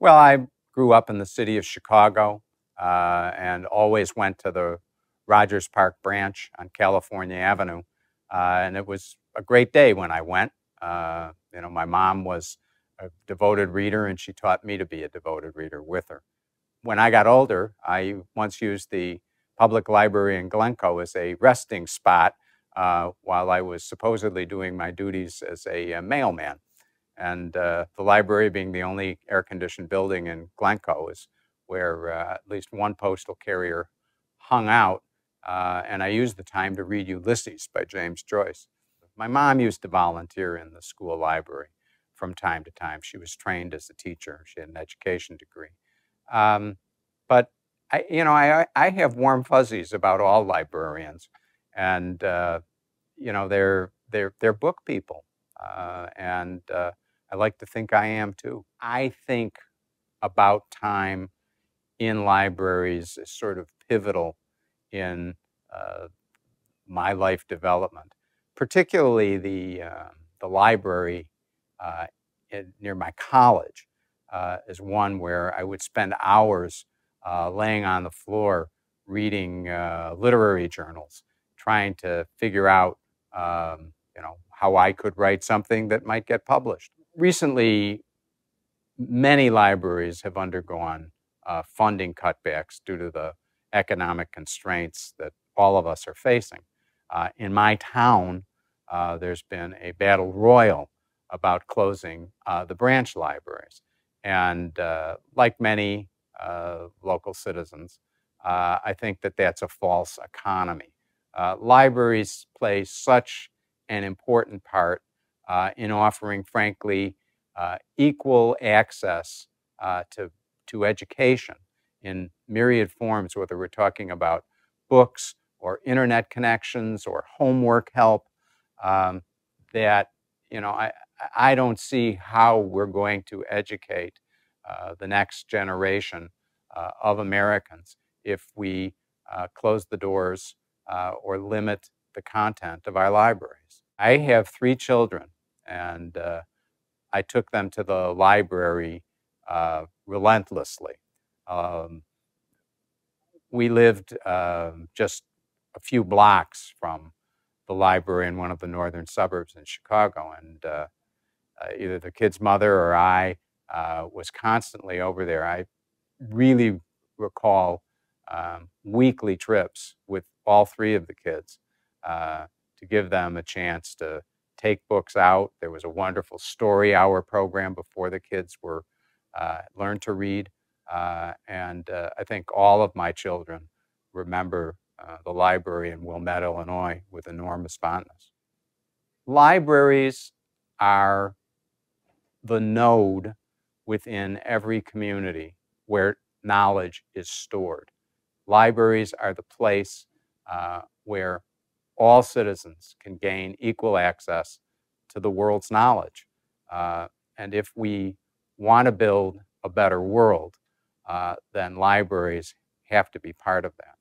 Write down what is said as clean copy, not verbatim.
Well, I grew up in the city of Chicago and always went to the Rogers Park branch on California Avenue. And it was a great day when I went. My mom was a devoted reader, and she taught me to be a devoted reader with her. When I got older, I once used the public library in Glencoe as a resting spot while I was supposedly doing my duties as a mailman. And the library, being the only air-conditioned building in Glencoe, is where at least one postal carrier hung out. And I used the time to read Ulysses by James Joyce. My mom used to volunteer in the school library from time to time. She was trained as a teacher. She had an education degree. Um, but I have warm fuzzies about all librarians, and they're book people, and I like to think I am too. I think about time in libraries is sort of pivotal in uh, my life development, particularly the library near my college is one where I would spend hours laying on the floor reading literary journals, trying to figure out how I could write something that might get published. Recently, many libraries have undergone funding cutbacks due to the economic constraints that all of us are facing. In my town, there's been a battle royal about closing the branch libraries. And like many local citizens, I think that that's a false economy. Libraries play such an important part in offering, frankly, equal access to education in myriad forms, whether we're talking about books or internet connections or homework help, that, I don't see how we're going to educate the next generation of Americans if we close the doors or limit the content of our libraries. I have 3 children, and I took them to the library relentlessly. Um, we lived just a few blocks from the library in one of the northern suburbs in Chicago, and either the kid's mother or I was constantly over there. I really recall weekly trips with all 3 of the kids to give them a chance to take books out. There was a wonderful story hour program before the kids were learned to read. And I think all of my children remember the library in Wilmette, Illinois, with enormous fondness. Libraries are the node within every community where knowledge is stored. Libraries are the place where all citizens can gain equal access to the world's knowledge. And if we want to build a better world, then libraries have to be part of that.